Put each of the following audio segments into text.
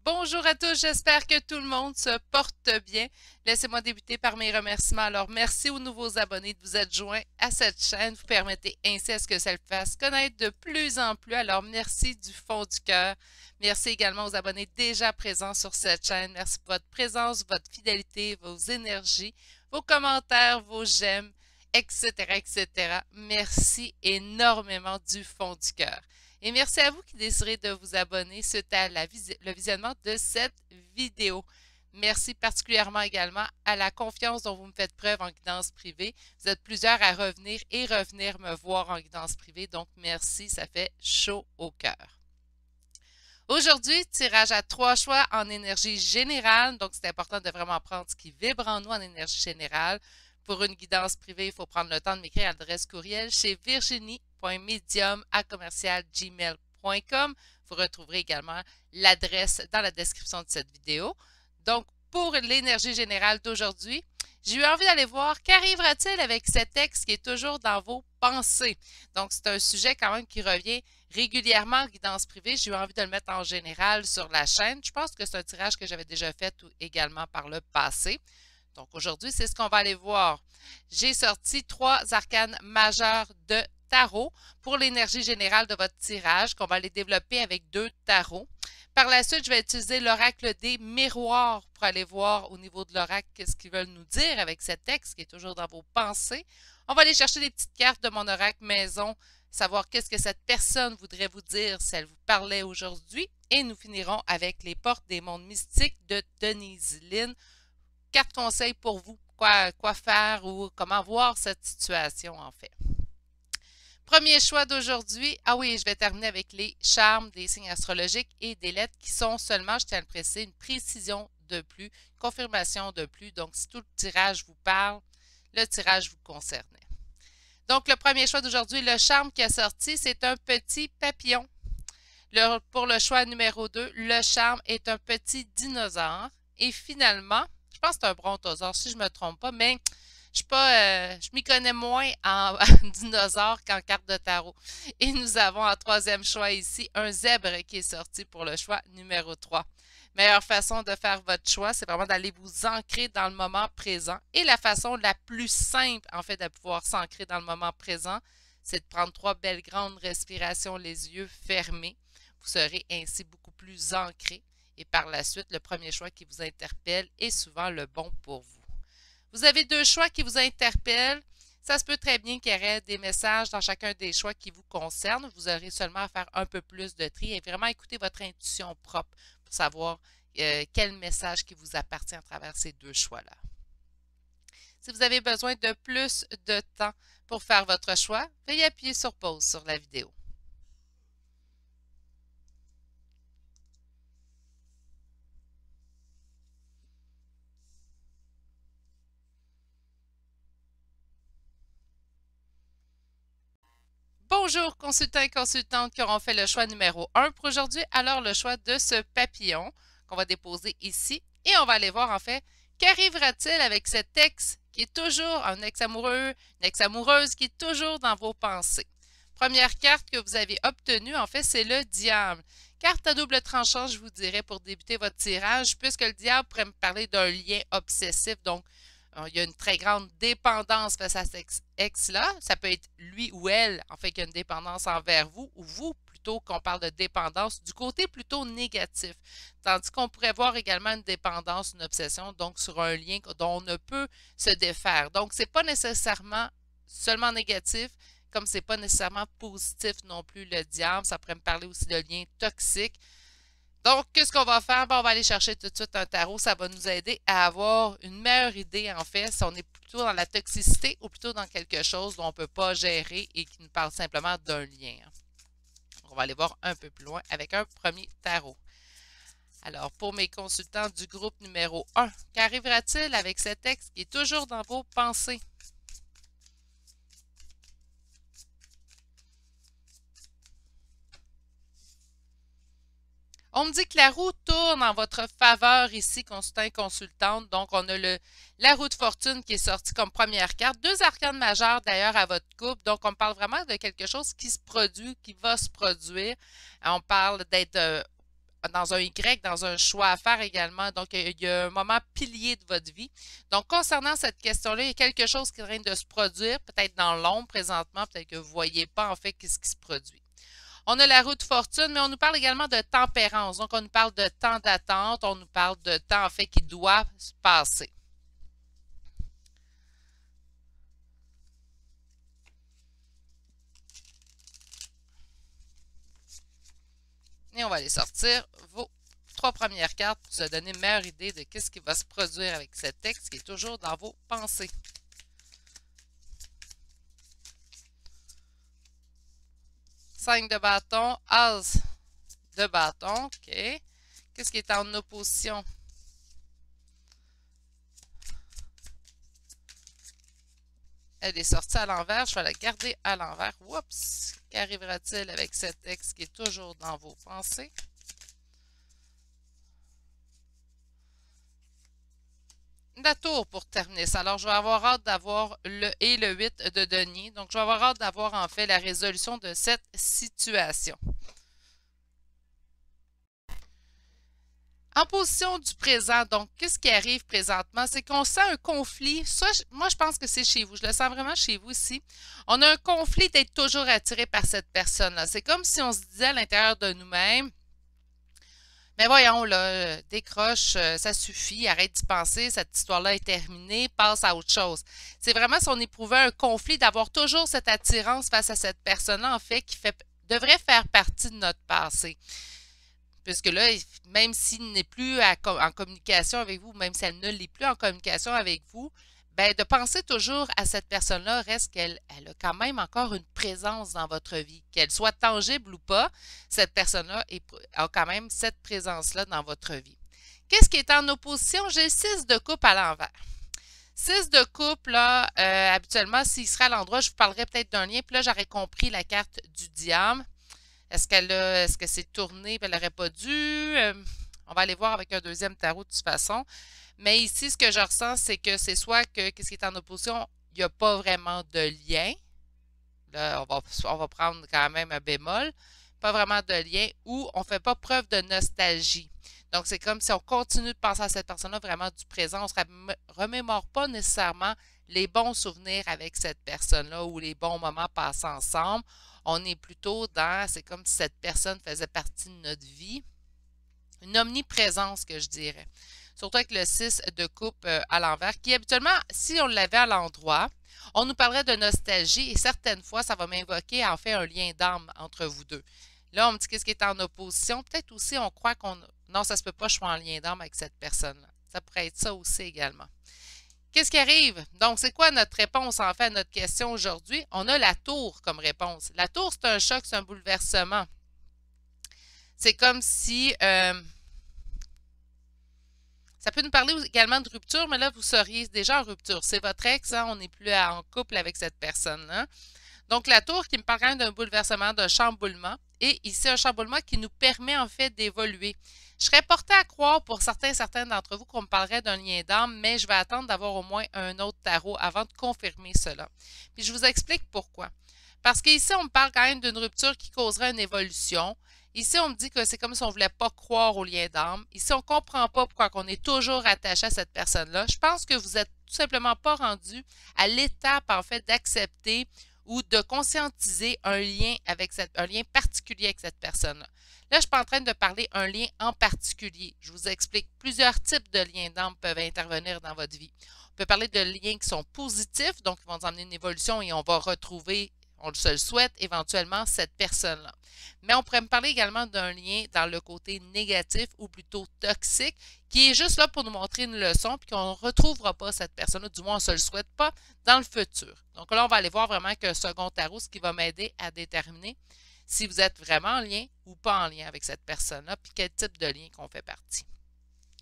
Bonjour à tous, j'espère que tout le monde se porte bien. Laissez-moi débuter par mes remerciements. Alors, merci aux nouveaux abonnés de vous être joints à cette chaîne. Vous permettez ainsi à ce que ça le fasse connaître de plus en plus. Alors, merci du fond du cœur. Merci également aux abonnés déjà présents sur cette chaîne. Merci pour votre présence, votre fidélité, vos énergies, vos commentaires, vos j'aime, etc., etc. Merci énormément du fond du cœur. Et merci à vous qui décidez de vous abonner suite à le visionnement de cette vidéo. Merci particulièrement également à la confiance dont vous me faites preuve en guidance privée. Vous êtes plusieurs à revenir me voir en guidance privée, donc merci, ça fait chaud au cœur. Aujourd'hui, tirage à 3 choix en énergie générale, donc c'est important de vraiment prendre ce qui vibre en nous en énergie générale. Pour une guidance privée, il faut prendre le temps de m'écrire à l'adresse courriel chez virginie.medium@gmail.com. Vous retrouverez également l'adresse dans la description de cette vidéo. Donc, pour l'énergie générale d'aujourd'hui, j'ai eu envie d'aller voir qu'arrivera-t-il avec cet texte qui est toujours dans vos pensées. Donc, c'est un sujet quand même qui revient régulièrement en guidance privée. J'ai eu envie de le mettre en général sur la chaîne. Je pense que c'est un tirage que j'avais déjà fait également par le passé. Donc aujourd'hui, c'est ce qu'on va aller voir. J'ai sorti 3 arcanes majeurs de tarot pour l'énergie générale de votre tirage qu'on va aller développer avec 2 tarots. Par la suite, je vais utiliser l'oracle des miroirs pour aller voir au niveau de l'oracle qu'est-ce qu'ils veulent nous dire avec cet texte qui est toujours dans vos pensées. On va aller chercher des petites cartes de mon oracle maison, savoir qu'est-ce que cette personne voudrait vous dire si elle vous parlait aujourd'hui. Et nous finirons avec les portes des mondes mystiques de Denise Lynn. 4 conseils pour vous, quoi faire ou comment voir cette situation en fait. Premier choix d'aujourd'hui. Ah oui, je vais terminer avec les charmes des signes astrologiques et des lettres qui sont seulement, je tiens à le préciser, une précision de plus, une confirmation de plus. Donc, si tout le tirage vous parle, le tirage vous concernait. Donc, le premier choix d'aujourd'hui, le charme qui a sorti, c'est un petit papillon. Pour le choix numéro 2, le charme est un petit dinosaure. Et finalement, je pense que c'est un brontosaure, si je ne me trompe pas, mais je m'y connais moins en dinosaure qu'en carte de tarot. Et nous avons en troisième choix ici un zèbre qui est sorti pour le choix numéro 3. Meilleure façon de faire votre choix, c'est vraiment d'aller vous ancrer dans le moment présent. Et la façon la plus simple, en fait, de pouvoir s'ancrer dans le moment présent, c'est de prendre 3 belles grandes respirations, les yeux fermés. Vous serez ainsi beaucoup plus ancré. Et par la suite, le premier choix qui vous interpelle est souvent le bon pour vous. Vous avez 2 choix qui vous interpellent. Ça se peut très bien qu'il y ait des messages dans chacun des choix qui vous concernent. Vous aurez seulement à faire un peu plus de tri et vraiment écouter votre intuition propre pour savoir quel message qui vous appartient à travers ces 2 choix-là. Si vous avez besoin de plus de temps pour faire votre choix, veuillez appuyer sur pause sur la vidéo. Bonjour consultants et consultantes qui auront fait le choix numéro 1 pour aujourd'hui. Alors le choix de ce papillon qu'on va déposer ici et on va aller voir en fait qu'arrivera-t-il avec cet ex qui est toujours un ex-amoureux, une ex-amoureuse qui est toujours dans vos pensées. Première carte que vous avez obtenue en fait c'est le diable. Carte à double tranchant je vous dirais pour débuter votre tirage puisque le diable pourrait me parler d'un lien obsessif donc il y a une très grande dépendance face à cet ex-là. Ça peut être lui ou elle, en fait, qui a une dépendance envers vous, ou vous, plutôt qu'on parle de dépendance, du côté plutôt négatif. Tandis qu'on pourrait voir également une dépendance, une obsession, donc sur un lien dont on ne peut se défaire. Donc, ce n'est pas nécessairement seulement négatif, comme ce n'est pas nécessairement positif non plus le diable. Ça pourrait me parler aussi de liens toxiques. Donc, qu'est-ce qu'on va faire? Bon, on va aller chercher tout de suite un tarot. Ça va nous aider à avoir une meilleure idée, en fait, si on est plutôt dans la toxicité ou plutôt dans quelque chose dont on ne peut pas gérer et qui nous parle simplement d'un lien. On va aller voir un peu plus loin avec un premier tarot. Alors, pour mes consultants du groupe numéro 1, qu'arrivera-t-il avec ce texte qui est toujours dans vos pensées? On me dit que la roue tourne en votre faveur ici, consultant et consultante. Donc, on a la roue de fortune qui est sortie comme première carte. 2 arcanes majeures d'ailleurs à votre couple. Donc, on parle vraiment de quelque chose qui se produit, qui va se produire. On parle d'être dans un Y, dans un choix à faire également. Donc, il y a un moment pilier de votre vie. Donc, concernant cette question-là, il y a quelque chose qui est en train de se produire, peut-être dans l'ombre présentement, peut-être que vous ne voyez pas en fait qu'est-ce qui se produit. On a la roue de fortune, mais on nous parle également de tempérance. Donc, on nous parle de temps d'attente, on nous parle de temps en fait qui doit se passer. Et on va aller sortir vos 3 premières cartes pour se donner une meilleure idée de ce qui va se produire avec ce texte qui est toujours dans vos pensées. Cinq de bâton, as de bâton, ok. Qu'est-ce qui est en opposition? Elle est sortie à l'envers, je vais la garder à l'envers. Oups! Qu'arrivera-t-il avec ce texte qui est toujours dans vos pensées? La tour pour terminer ça. Alors, je vais avoir hâte d'avoir le 8 de denier. Donc, je vais avoir hâte d'avoir en fait la résolution de cette situation. En position du présent, donc, qu'est-ce qui arrive présentement? C'est qu'on sent un conflit. Ça, moi, je pense que c'est chez vous. Je le sens vraiment chez vous ici. On a un conflit d'être toujours attiré par cette personne-là. C'est comme si on se disait à l'intérieur de nous-mêmes, mais voyons, là, décroche, ça suffit, arrête d'y penser, cette histoire-là est terminée, passe à autre chose. C'est vraiment si on éprouvait un conflit d'avoir toujours cette attirance face à cette personne-là, en fait, devrait faire partie de notre passé. Puisque là, même s'il n'est plus en communication avec vous, même si elle ne l'est plus en communication avec vous, ben, de penser toujours à cette personne-là reste qu'elle a quand même encore une présence dans votre vie. Qu'elle soit tangible ou pas, cette personne-là a quand même cette présence-là dans votre vie. Qu'est-ce qui est en opposition? J'ai 6 de coupe à l'envers. 6 de coupe, là, habituellement, s'il serait à l'endroit, je vous parlerais peut-être d'un lien. Puis là, j'aurais compris la carte du diable. Est-ce que c'est tourné et elle n'aurait pas dû? On va aller voir avec un deuxième tarot de toute façon. Mais ici, ce que je ressens, c'est que c'est soit que qu'est-ce qui est en opposition, il n'y a pas vraiment de lien. Là, on va prendre quand même un bémol. Pas vraiment de lien ou on ne fait pas preuve de nostalgie. Donc, c'est comme si on continue de penser à cette personne-là vraiment du présent. On ne se remémore pas nécessairement les bons souvenirs avec cette personne-là ou les bons moments passés ensemble. On est plutôt dans, c'est comme si cette personne faisait partie de notre vie. Une omniprésence, que je dirais. Surtout avec le 6 de coupe à l'envers, qui habituellement, si on l'avait à l'endroit, on nous parlerait de nostalgie et certaines fois, ça va m'invoquer en fait un lien d'âme entre vous deux. Là, on me dit qu'est-ce qui est en opposition. Peut-être aussi, on croit qu'on... Non, ça se peut pas, je suis en lien d'âme avec cette personne-là. Ça pourrait être ça aussi également. Qu'est-ce qui arrive? Donc, c'est quoi notre réponse en fait à notre question aujourd'hui? On a la tour comme réponse. La tour, c'est un choc, c'est un bouleversement. C'est comme si... ça peut nous parler également de rupture, mais là, vous seriez déjà en rupture. C'est votre ex, hein? On n'est plus en couple avec cette personne-là. Donc, la tour qui me parle quand même d'un bouleversement, d'un chamboulement. Et ici, un chamboulement qui nous permet en fait d'évoluer. Je serais portée à croire pour certains d'entre vous qu'on me parlerait d'un lien d'âme, mais je vais attendre d'avoir au moins un autre tarot avant de confirmer cela. Puis je vous explique pourquoi. Parce qu'ici, on me parle quand même d'une rupture qui causerait une évolution. Ici, on me dit que c'est comme si on ne voulait pas croire au lien d'âme. Ici, on ne comprend pas pourquoi on est toujours attaché à cette personne-là. Je pense que vous n'êtes tout simplement pas rendu à l'étape, en fait, d'accepter ou de conscientiser un lien particulier avec cette personne-là. Là, je ne suis pas en train de parler un lien en particulier. Je vous explique, plusieurs types de liens d'âme peuvent intervenir dans votre vie. On peut parler de liens qui sont positifs, donc qui vont nous emmener une évolution et on va retrouver, on se le souhaite, éventuellement cette personne-là. Mais on pourrait me parler également d'un lien dans le côté négatif ou plutôt toxique qui est juste là pour nous montrer une leçon puis qu'on ne retrouvera pas cette personne-là, du moins on ne se le souhaite pas, dans le futur. Donc là, on va aller voir vraiment qu'un second tarot, ce qui va m'aider à déterminer si vous êtes vraiment en lien ou pas en lien avec cette personne-là puis quel type de lien qu'on fait partie.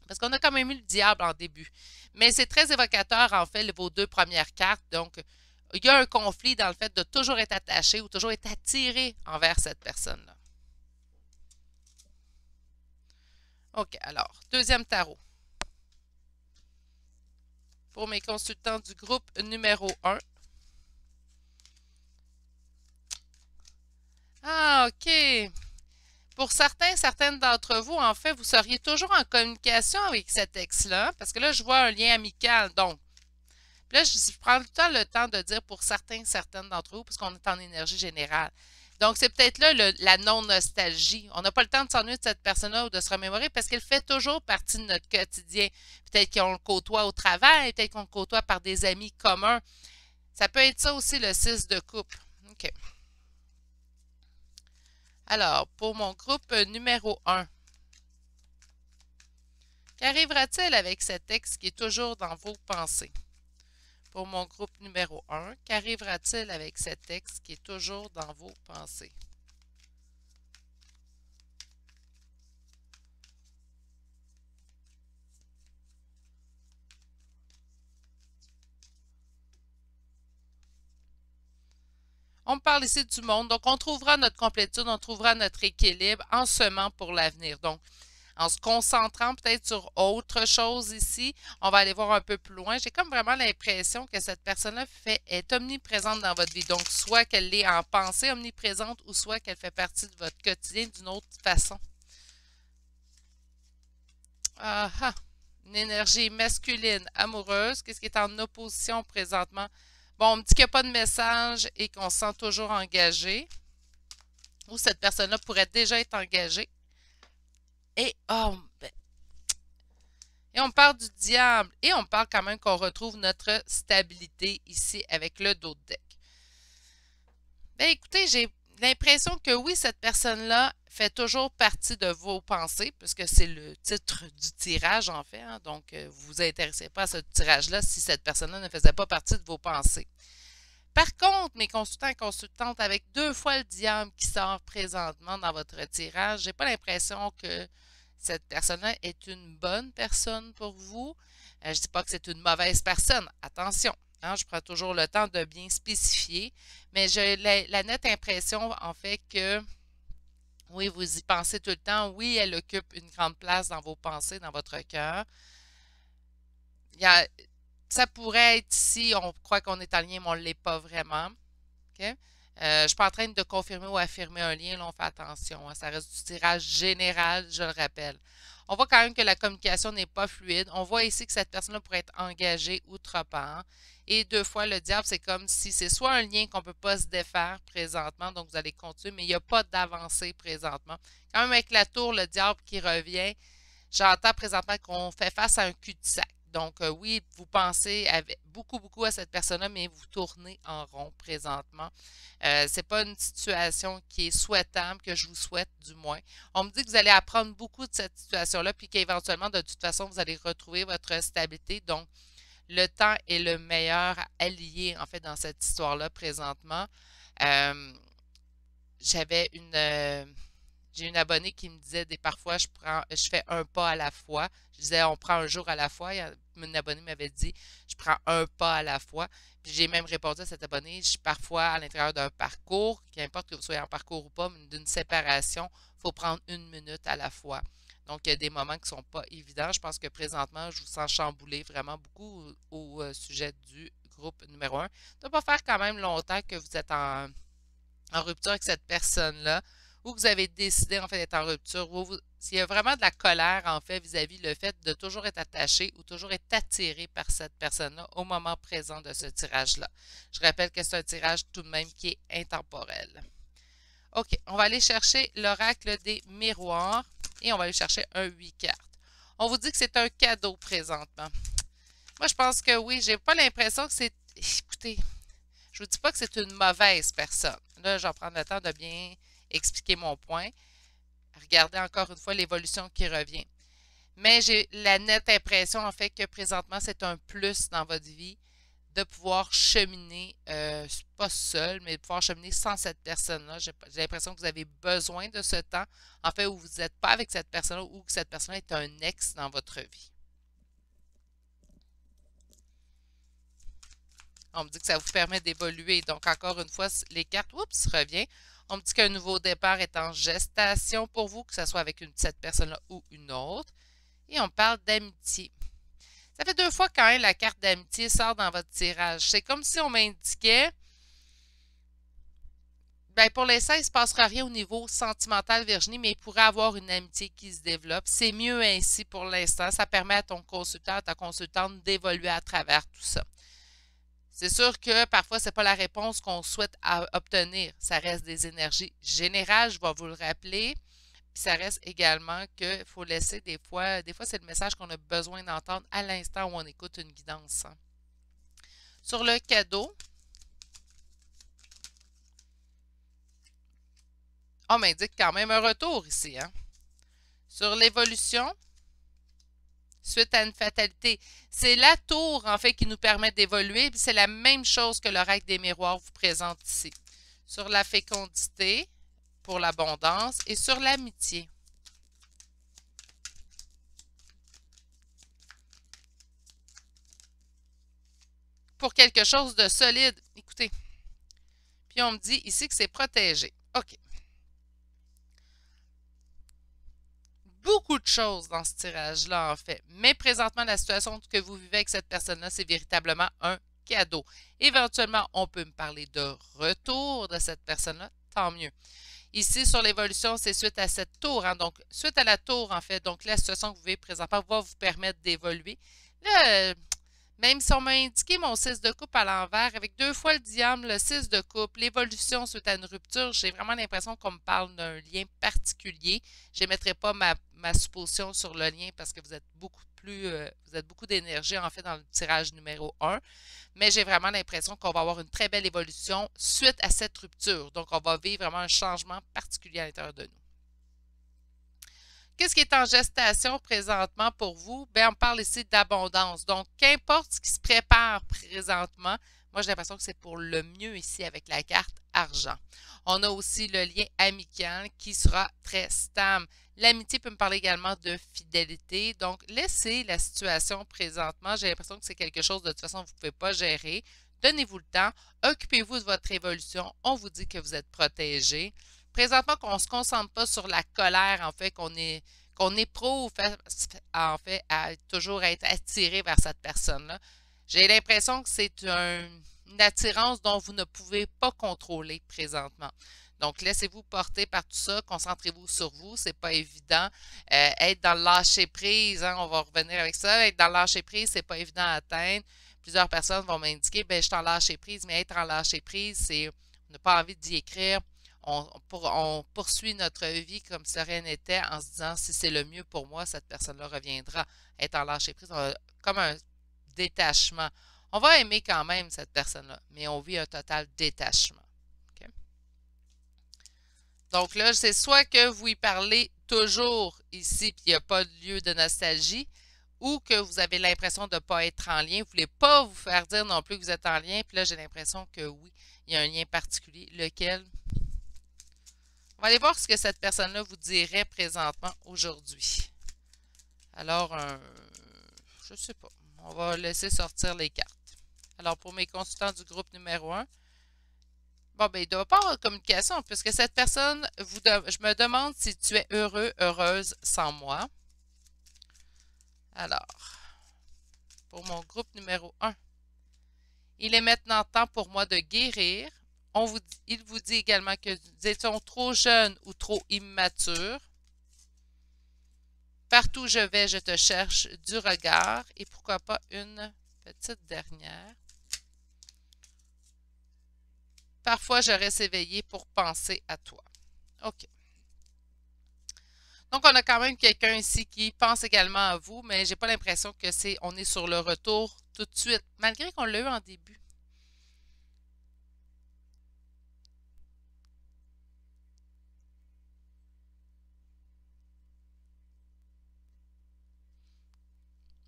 Parce qu'on a quand même eu le diable en début. Mais c'est très évocateur, en fait, vos 2 premières cartes. Donc, il y a un conflit dans le fait de toujours être attaché ou toujours être attiré envers cette personne-là. OK, alors, deuxième tarot. Pour mes consultants du groupe numéro 1. Ah, OK. pour certaines d'entre vous, en fait, vous seriez toujours en communication avec cet ex-là, parce que là, je vois un lien amical. Donc, là, je prends tout le temps de dire pour certaines d'entre vous, parce qu'on est en énergie générale. Donc, c'est peut-être là la non-nostalgie. On n'a pas le temps de s'ennuyer de cette personne-là ou de se remémorer parce qu'elle fait toujours partie de notre quotidien. Peut-être qu'on le côtoie au travail, peut-être qu'on le côtoie par des amis communs. Ça peut être ça aussi, le 6 de coupe. OK. Alors, pour mon groupe numéro 1, qu'arrivera-t-il avec cet ex qui est toujours dans vos pensées? Pour mon groupe numéro 1, qu'arrivera-t-il avec cet ex qui est toujours dans vos pensées? On parle ici du monde, donc on trouvera notre complétude, on trouvera notre équilibre en semant pour l'avenir. Donc, en se concentrant peut-être sur autre chose ici, on va aller voir un peu plus loin. J'ai comme vraiment l'impression que cette personne-là est omniprésente dans votre vie. Donc, soit qu'elle est en pensée omniprésente ou soit qu'elle fait partie de votre quotidien d'une autre façon. Ah ah! Une énergie masculine, amoureuse. Qu'est-ce qui est en opposition présentement? Bon, on me dit qu'il n'y a pas de message et qu'on se sent toujours engagé. Ou cette personne-là pourrait déjà être engagée. Et, oh, ben, et on parle du diable. Et on parle quand même qu'on retrouve notre stabilité ici avec le dos de deck. Ben écoutez, j'ai l'impression que oui, cette personne-là fait toujours partie de vos pensées, puisque c'est le titre du tirage, en fait. Hein, donc, vous vous intéressez pas à ce tirage-là si cette personne-là ne faisait pas partie de vos pensées. Par contre, mes consultants et consultantes, avec 2 fois le diable qui sort présentement dans votre tirage, j'ai pas l'impression que cette personne-là est une bonne personne pour vous. Je dis pas que c'est une mauvaise personne. Attention, hein, je prends toujours le temps de bien spécifier, mais j'ai la nette impression, en fait, que oui, vous y pensez tout le temps. Oui, elle occupe une grande place dans vos pensées, dans votre cœur. Il y a, ça pourrait être ici, on croit qu'on est en lien, mais on ne l'est pas vraiment. OK? Je ne suis pas en train de confirmer ou affirmer un lien, là, on fait attention. Hein, ça reste du tirage général, je le rappelle. On voit quand même que la communication n'est pas fluide. On voit ici que cette personne-là pourrait être engagée outre part. Et 2 fois, le diable, c'est comme si c'est soit un lien qu'on ne peut pas se défaire présentement, donc vous allez continuer, mais il n'y a pas d'avancée présentement. Quand même avec la tour, le diable qui revient, j'entends présentement qu'on fait face à un cul-de-sac. Donc, oui, vous pensez avec beaucoup à cette personne-là, mais vous tournez en rond présentement. C'est pas une situation qui est souhaitable, que je vous souhaite du moins. On me dit que vous allez apprendre beaucoup de cette situation-là, puis qu'éventuellement, de toute façon, vous allez retrouver votre stabilité. Donc, le temps est le meilleur allié, en fait, dans cette histoire-là présentement. Euh, j'avais j'ai une abonnée qui me disait parfois je fais un pas à la fois. Je disais on prend un jour à la fois. Une abonnée m'avait dit je prends un pas à la fois. Puis j'ai même répondu à cette abonnée, je suis parfois à l'intérieur d'un parcours, qu'importe que vous soyez en parcours ou pas, d'une séparation, il faut prendre 1 minute à la fois. Donc, il y a des moments qui ne sont pas évidents. Je pense que présentement, je vous sens chamboulé vraiment beaucoup au sujet du groupe numéro 1. Ça ne doit pas faire quand même longtemps que vous êtes en rupture avec cette personne-là, ou que vous avez décidé en fait d'être en rupture, ou s'il y a vraiment de la colère en fait vis-à-vis le fait de toujours être attaché ou toujours être attiré par cette personne-là au moment présent de ce tirage-là. Je rappelle que c'est un tirage tout de même qui est intemporel. OK, on va aller chercher l'oracle des miroirs et on va aller chercher un 8 cartes. On vous dit que c'est un cadeau présentement. Moi, je pense que oui, j'ai pas l'impression que c'est... Écoutez, je vous dis pas que c'est une mauvaise personne. Là, je vais prendre le temps de bien expliquer mon point. Regardez encore une fois l'évolution qui revient. Mais j'ai la nette impression, en fait, que présentement, c'est un plus dans votre vie de pouvoir cheminer, pas seul, mais de pouvoir cheminer sans cette personne-là. J'ai l'impression que vous avez besoin de ce temps, en fait, où vous n'êtes pas avec cette personne-là ou que cette personne-là est un ex dans votre vie. On me dit que ça vous permet d'évoluer. Donc, encore une fois, les cartes, oups, revient. On me dit qu'un nouveau départ est en gestation pour vous, que ce soit avec cette personne-là ou une autre. Et on parle d'amitié. Ça fait 2 fois quand même la carte d'amitié sort dans votre tirage. C'est comme si on m'indiquait, Ben pour l'instant, il ne se passera rien au niveau sentimental, Virginie, mais il pourrait avoir une amitié qui se développe. C'est mieux ainsi pour l'instant. Ça permet à ton consultant, à ta consultante d'évoluer à travers tout ça. C'est sûr que parfois, ce n'est pas la réponse qu'on souhaite obtenir. Ça reste des énergies générales, je vais vous le rappeler. Puis ça reste également qu'il faut laisser des fois c'est le message qu'on a besoin d'entendre à l'instant où on écoute une guidance. Sur le cadeau, on m'indique quand même un retour ici. Hein? Sur l'évolution, suite à une fatalité, c'est la tour en fait qui nous permet d'évoluer. C'est la même chose que l'oracle des miroirs vous présente ici. Sur la fécondité, pour l'abondance, et sur l'amitié. Pour quelque chose de solide. Écoutez. Puis on me dit ici que c'est protégé. OK. Beaucoup de choses dans ce tirage-là, en fait. Mais présentement, la situation que vous vivez avec cette personne-là, c'est véritablement un cadeau. Éventuellement, on peut me parler de retour de cette personne-là. Tant mieux. Ici, sur l'évolution, c'est suite à cette tour. Hein, donc, suite à la tour, en fait, donc la situation que vous vivez présentement va vous permettre d'évoluer. Là, même si on m'a indiqué mon 6 de coupe à l'envers, avec 2 fois le diable, le 6 de coupe, l'évolution suite à une rupture, j'ai vraiment l'impression qu'on me parle d'un lien particulier. Je n'émettrai pas ma supposition sur le lien parce que vous êtes beaucoup d'énergie en fait dans le tirage numéro 1. Mais j'ai vraiment l'impression qu'on va avoir une très belle évolution suite à cette rupture. Donc, on va vivre vraiment un changement particulier à l'intérieur de nous. Qu'est-ce qui est en gestation présentement pour vous? Bien, on parle ici d'abondance. Donc, qu'importe ce qui se prépare présentement, moi, j'ai l'impression que c'est pour le mieux ici avec la carte argent. On a aussi le lien amical qui sera très stable. L'amitié peut me parler également de fidélité. Donc, laissez la situation présentement. J'ai l'impression que c'est quelque chose de toute façon que vous ne pouvez pas gérer. Donnez-vous le temps. Occupez-vous de votre évolution. On vous dit que vous êtes protégé. Présentement, qu'on ne se concentre pas sur la colère, en fait, qu'on éprouve, en fait, à toujours être attiré vers cette personne-là. J'ai l'impression que c'est une attirance dont vous ne pouvez pas contrôler présentement. Donc, laissez-vous porter par tout ça, concentrez-vous sur vous, c'est pas évident. Être dans le lâcher-prise, hein, on va revenir avec ça, être dans le lâcher-prise, c'est pas évident à atteindre. Plusieurs personnes vont m'indiquer, ben je suis en lâcher-prise, mais être en lâcher-prise, c'est on n'a pas envie d'y écrire. On poursuit notre vie comme si rien n'était en se disant si c'est le mieux pour moi, cette personne-là reviendra. Être en lâcher-prise, comme un détachement. On va aimer quand même cette personne-là, mais on vit un total détachement. Okay? Donc là, c'est soit que vous y parlez toujours ici, puis il n'y a pas de lieu de nostalgie, ou que vous avez l'impression de ne pas être en lien. Vous ne voulez pas vous faire dire non plus que vous êtes en lien, puis là, j'ai l'impression que oui, il y a un lien particulier, lequel... On va aller voir ce que cette personne-là vous dirait présentement aujourd'hui. Alors, je ne sais pas. On va laisser sortir les cartes. Alors, pour mes consultants du groupe numéro 1, bon, ben, il ne doit pas avoir de communication puisque cette personne, je me demande si tu es heureux, heureuse sans moi. Alors, pour mon groupe numéro 1, il est maintenant temps pour moi de guérir. Il vous dit également que nous étions trop jeunes ou trop immatures. Partout où je vais, je te cherche du regard. Et pourquoi pas une petite dernière. Parfois, je reste éveillée pour penser à toi. OK. Donc, on a quand même quelqu'un ici qui pense également à vous, mais j'ai pas l'impression que on est sur le retour tout de suite, malgré qu'on l'a eu en début.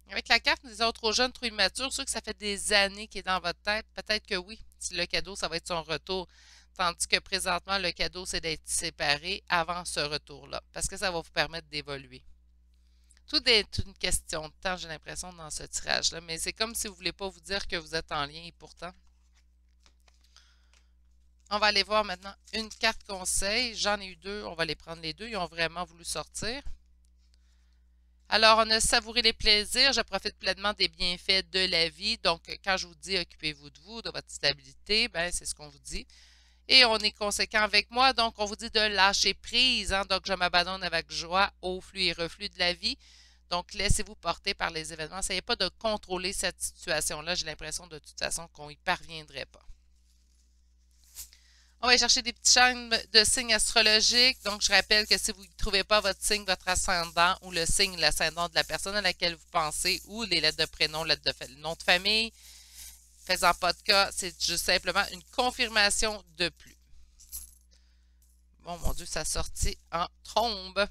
Avec la carte des autres trop jeunes, trop immatures, sûr que ça fait des années qu'il est dans votre tête. Peut-être que oui, si le cadeau, ça va être son retour. Tandis que présentement, le cadeau, c'est d'être séparé avant ce retour-là. Parce que ça va vous permettre d'évoluer. Tout est une question de temps, j'ai l'impression, dans ce tirage-là. Mais c'est comme si vous ne voulez pas vous dire que vous êtes en lien et pourtant. On va aller voir maintenant une carte conseil. J'en ai eu deux. On va les prendre les deux. Ils ont vraiment voulu sortir. Alors, on a savouré les plaisirs. Je profite pleinement des bienfaits de la vie. Donc, quand je vous dis occupez-vous de vous, de votre stabilité, ben c'est ce qu'on vous dit. et on est conséquent avec moi. Donc, on vous dit de lâcher prise. Hein? Donc, je m'abandonne avec joie au flux et reflux de la vie. Donc, laissez-vous porter par les événements. Essayez pas de contrôler cette situation-là. J'ai l'impression de toute façon qu'on n'y parviendrait pas. On va aller chercher des petites chaînes de signes astrologiques. Donc, je rappelle que si vous ne trouvez pas votre signe, votre ascendant ou le signe, l'ascendant de la personne à laquelle vous pensez ou les lettres de prénom, lettres de nom de famille, faites-en pas de cas. C'est juste simplement une confirmation de plus. Bon, mon Dieu, ça sortit en trombe.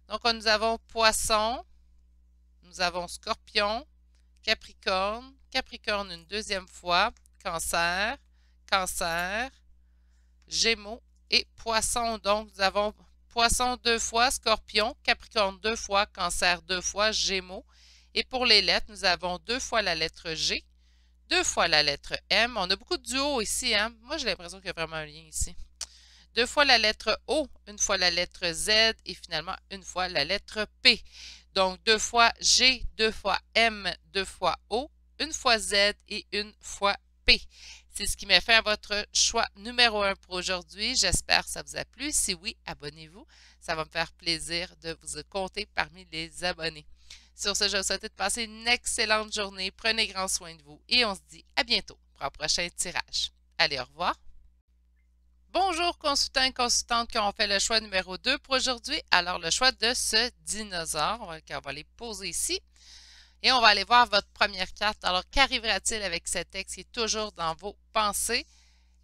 Donc, nous avons Poisson, nous avons Scorpion, Capricorne, Capricorne une deuxième fois, Cancer, Cancer, Gémeaux et Poisson. Donc, nous avons Poisson 2 fois, Scorpion, Capricorne 2 fois, Cancer 2 fois, Gémeaux. Et pour les lettres, nous avons 2 fois la lettre G, 2 fois la lettre M. On a beaucoup de duos ici, hein? Moi, j'ai l'impression qu'il y a vraiment un lien ici. 2 fois la lettre O, 1 fois la lettre Z et finalement 1 fois la lettre P. Donc, 2 fois G, 2 fois M, 2 fois O, 1 fois Z et 1 fois P. C'est ce qui met fin à votre choix numéro 1 pour aujourd'hui. J'espère que ça vous a plu. Si oui, abonnez-vous. Ça va me faire plaisir de vous compter parmi les abonnés. Sur ce, je vous souhaite de passer une excellente journée. Prenez grand soin de vous et on se dit à bientôt pour un prochain tirage. Allez, au revoir. Bonjour consultants et consultantes qui ont fait le choix numéro 2 pour aujourd'hui. Alors, le choix de ce dinosaure, on va les poser ici. Et on va aller voir votre première carte. Alors, qu'arrivera-t-il avec cet texte qui est toujours dans vos pensées?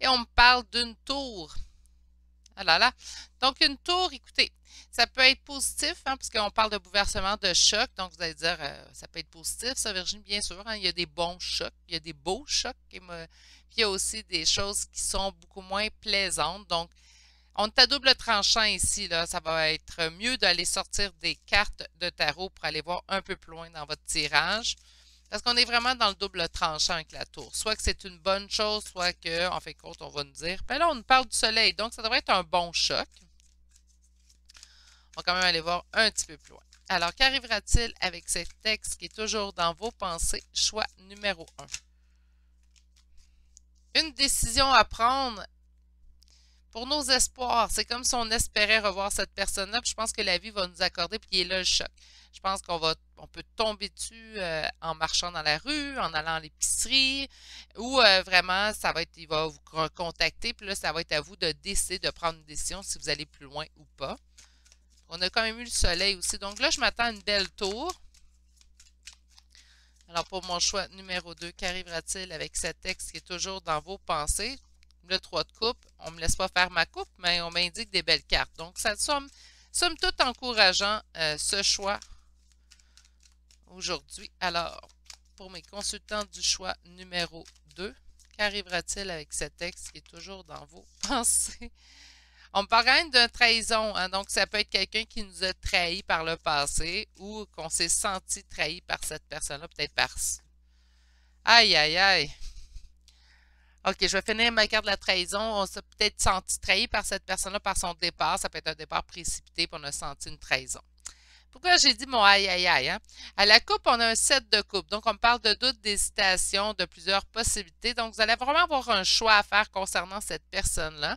Et on me parle d'une tour. Ah là là. Donc, une tour, écoutez, ça peut être positif, hein, parce qu'on parle de bouleversement, de choc. Donc, vous allez dire, ça peut être positif, ça, Virginie, bien sûr. Hein, il y a des bons chocs, il y a des beaux chocs. Puis, il y a aussi des choses qui sont beaucoup moins plaisantes. Donc, on est à double tranchant ici, là. Ça va être mieux d'aller sortir des cartes de tarot pour aller voir un peu plus loin dans votre tirage. Parce qu'on est vraiment dans le double tranchant avec la tour. Soit que c'est une bonne chose, soit que, en fait, compte, on va nous dire. Ben là, on nous parle du soleil, donc ça devrait être un bon choc. On va quand même aller voir un petit peu plus loin. Alors, qu'arrivera-t-il avec ce texte qui est toujours dans vos pensées? Choix numéro 1. Une décision à prendre pour nos espoirs. C'est comme si on espérait revoir cette personne-là. Puis je pense que la vie va nous accorder, puis il est là le choc. Je pense qu'on peut tomber dessus en marchant dans la rue, en allant à l'épicerie, ou vraiment, il va vous contacter, puis là, ça va être à vous de décider de prendre une décision si vous allez plus loin ou pas. On a quand même eu le soleil aussi. Donc là, je m'attends à une belle tour. Alors, pour mon choix numéro 2, qu'arrivera-t-il avec ce texte qui est toujours dans vos pensées? Le 3 de coupe, on ne me laisse pas faire ma coupe, mais on m'indique des belles cartes. Donc, ça somme toute encourageant ce choix aujourd'hui. Alors, pour mes consultants du choix numéro 2, qu'arrivera-t-il avec ce texte qui est toujours dans vos pensées? On me parle quand même de trahison, hein? Donc ça peut être quelqu'un qui nous a trahis par le passé ou qu'on s'est senti trahi par cette personne-là, peut-être par... Aïe, aïe, aïe! OK, je vais finir ma carte de la trahison. On s'est peut-être senti trahi par cette personne-là par son départ. Ça peut être un départ précipité, puis on a senti une trahison. Pourquoi j'ai dit mon aïe aïe aïe? Hein? À la coupe, on a un 7 de coupe. Donc, on me parle de doute, d'hésitation, de plusieurs possibilités. Donc, vous allez vraiment avoir un choix à faire concernant cette personne-là.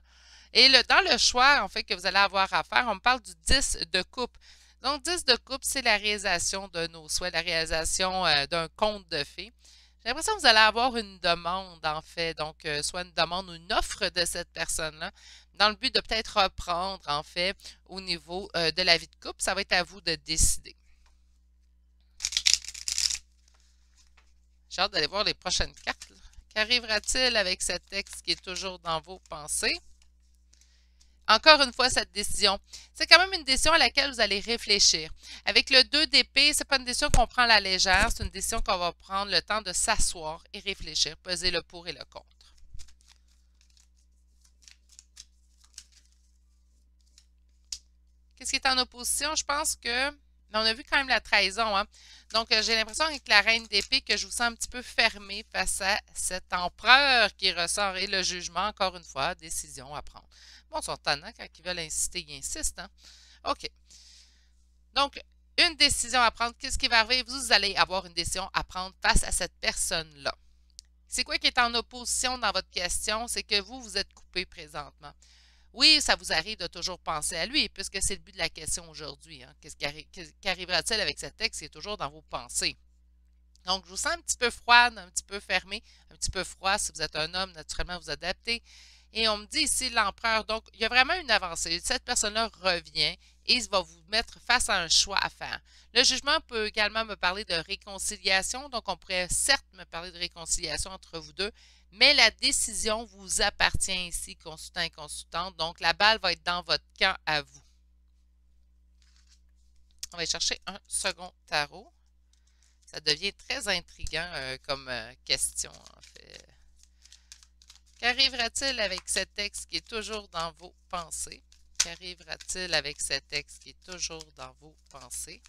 Et dans le choix, en fait, que vous allez avoir à faire, on me parle du 10 de coupe. Donc, 10 de coupe, c'est la réalisation de nos souhaits, la réalisation d'un conte de fées. J'ai l'impression que vous allez avoir une demande, en fait, donc soit une demande ou une offre de cette personne-là, dans le but de peut-être reprendre, en fait, au niveau de la vie de couple. Ça va être à vous de décider. J'ai hâte d'aller voir les prochaines cartes. Qu'arrivera-t-il avec ce texte qui est toujours dans vos pensées? Encore une fois, cette décision. C'est quand même une décision à laquelle vous allez réfléchir. Avec le 2 d'épée, ce n'est pas une décision qu'on prend à la légère, c'est une décision qu'on va prendre le temps de s'asseoir et réfléchir, peser le pour et le contre. Qu'est-ce qui est en opposition? Je pense que... on a vu quand même la trahison. Hein? Donc, j'ai l'impression avec la reine d'épée que je vous sens un petit peu fermé face à cet empereur qui ressort et le jugement, encore une fois, décision à prendre. Bon, ils sont tannants quand ils veulent insister, ils insistent. Hein? OK. Donc, une décision à prendre. Qu'est-ce qui va arriver? Vous allez avoir une décision à prendre face à cette personne-là. C'est quoi qui est en opposition dans votre question? C'est que vous êtes coupé présentement. Oui, ça vous arrive de toujours penser à lui, puisque c'est le but de la question aujourd'hui. Hein. Qu'arrivera-t-il avec ce texte qui est toujours dans vos pensées? Donc, je vous sens un petit peu froide, un petit peu fermé, un petit peu froid. Si vous êtes un homme, naturellement, vous adaptez. Et on me dit ici l'empereur. Donc, il y a vraiment une avancée. Cette personne-là revient et il va vous mettre face à un choix à faire. Le jugement peut également me parler de réconciliation. Donc, on pourrait certes me parler de réconciliation entre vous deux, mais la décision vous appartient ici, consultant et consultante. Donc, la balle va être dans votre camp à vous. On va aller chercher un second tarot. Ça devient très intriguant comme question, en fait. Qu'arrivera-t-il avec ce texte qui est toujours dans vos pensées? Qu'arrivera-t-il avec ce texte qui est toujours dans vos pensées?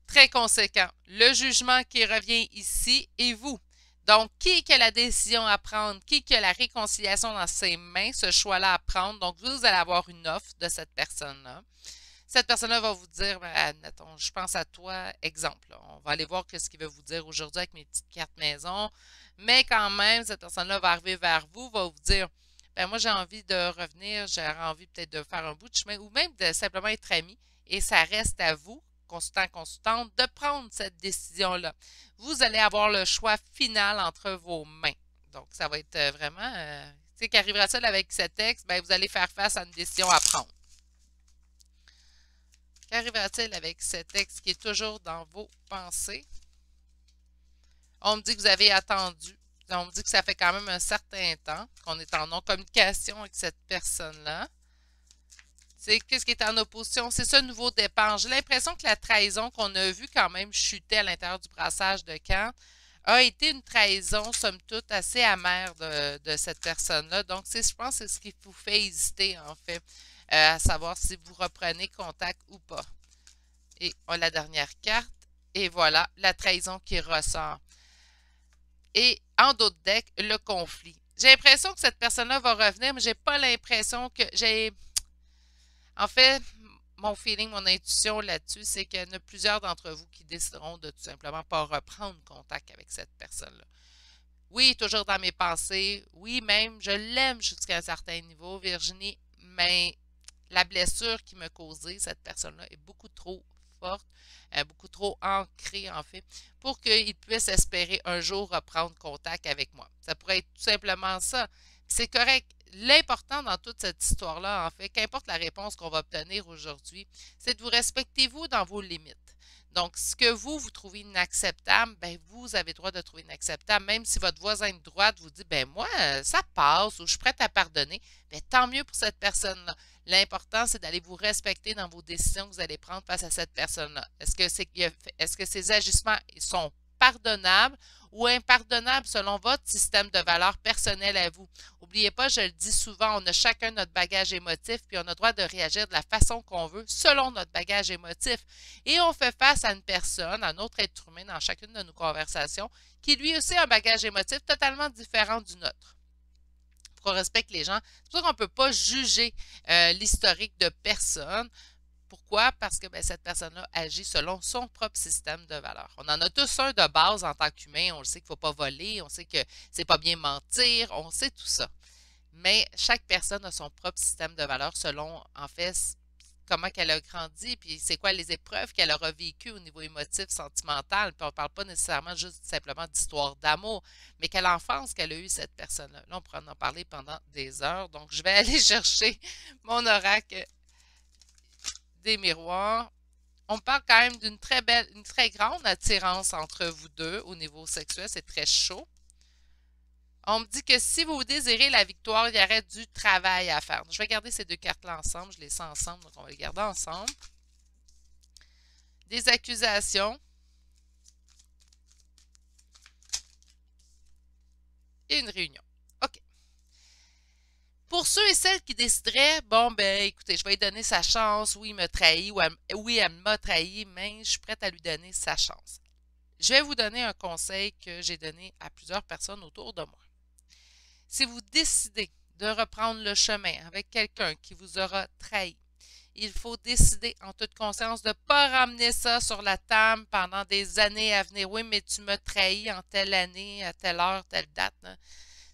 Très conséquent. Le jugement qui revient ici et vous. Donc, qui a la décision à prendre? Qui a la réconciliation dans ses mains, ce choix-là à prendre? Donc, vous allez avoir une offre de cette personne-là. Cette personne-là va vous dire, ben, admettons, je pense à toi, exemple. Là, on va aller voir ce qu'il va vous dire aujourd'hui avec mes petites cartes maison. Mais quand même, cette personne-là va arriver vers vous, va vous dire, ben moi j'ai envie de revenir, j'ai envie peut-être de faire un bout de chemin ou même de simplement être ami. Et ça reste à vous, consultant, consultante, de prendre cette décision-là. Vous allez avoir le choix final entre vos mains. Donc, ça va être vraiment, tu sais, qu'arrivera-t-il avec ce texte? Ben, vous allez faire face à une décision à prendre. Qu'arrivera-t-il avec ce texte qui est toujours dans vos pensées? On me dit que vous avez attendu. On me dit que ça fait quand même un certain temps qu'on est en non-communication avec cette personne-là. C'est qu'est-ce qui est en opposition? C'est ce nouveau départ. J'ai l'impression que la trahison qu'on a vue quand même chuter à l'intérieur du brassage de cartes a été une trahison, somme toute, assez amère de cette personne-là. Donc, je pense que c'est ce qui vous fait hésiter, en fait, à savoir si vous reprenez contact ou pas. Et on a la dernière carte. Et voilà, la trahison qui ressort. Et en d'autres decks, le conflit. J'ai l'impression que cette personne-là va revenir, mais j'ai pas l'impression que j'ai... En fait, mon feeling, mon intuition là-dessus, c'est qu'il y en a plusieurs d'entre vous qui décideront de tout simplement pas reprendre contact avec cette personne-là. Oui, toujours dans mes pensées. Oui, même, je l'aime jusqu'à un certain niveau, Virginie, mais la blessure qui m'a causée, cette personne-là, est beaucoup trop forte, beaucoup trop ancrée, en fait, pour qu'il puisse espérer un jour reprendre contact avec moi. Ça pourrait être tout simplement ça. C'est correct. L'important dans toute cette histoire-là, en fait, qu'importe la réponse qu'on va obtenir aujourd'hui, c'est de vous respecter, vous, dans vos limites. Donc, ce que vous trouvez inacceptable, ben vous avez le droit de trouver inacceptable, même si votre voisin de droite vous dit, ben moi, ça passe ou je suis prête à pardonner, ben tant mieux pour cette personne-là. L'important, c'est d'aller vous respecter dans vos décisions que vous allez prendre face à cette personne-là. Est-ce que ces agissements sont pardonnables ou impardonnables selon votre système de valeurs personnelles à vous? N'oubliez pas, je le dis souvent, on a chacun notre bagage émotif, puis on a le droit de réagir de la façon qu'on veut selon notre bagage émotif. Et on fait face à une personne, à un autre être humain dans chacune de nos conversations, qui lui aussi a un bagage émotif totalement différent du nôtre. Qu'on respecte les gens. C'est pour ça qu'on ne peut pas juger l'historique de personne. Pourquoi? Parce que ben, cette personne-là agit selon son propre système de valeurs. On en a tous un de base en tant qu'humain. On le sait qu'il ne faut pas voler, on sait que c'est pas bien mentir, on sait tout ça. Mais chaque personne a son propre système de valeurs selon, en fait, comment qu'elle a grandi, puis c'est quoi les épreuves qu'elle aura vécues au niveau émotif, sentimental. Puis on ne parle pas nécessairement juste simplement d'histoire d'amour, mais quelle enfance qu'elle a eue, cette personne-là. Là, on pourrait en parler pendant des heures. Donc, je vais aller chercher mon oracle des miroirs. On parle quand même d'une très belle, une très grande attirance entre vous deux au niveau sexuel. C'est très chaud. On me dit que si vous désirez la victoire, il y aurait du travail à faire. Je vais garder ces deux cartes-là ensemble. Je les sens ensemble, donc on va les garder ensemble. Des accusations. Et une réunion. OK. Pour ceux et celles qui décideraient, bon, ben, écoutez, je vais lui donner sa chance. Oui, il me trahit. Ou oui, elle m'a trahi, mais je suis prête à lui donner sa chance. Je vais vous donner un conseil que j'ai donné à plusieurs personnes autour de moi. Si vous décidez de reprendre le chemin avec quelqu'un qui vous aura trahi, il faut décider en toute conscience de ne pas ramener ça sur la table pendant des années à venir. Oui, mais tu m'as trahi en telle année, à telle heure, telle date. Là.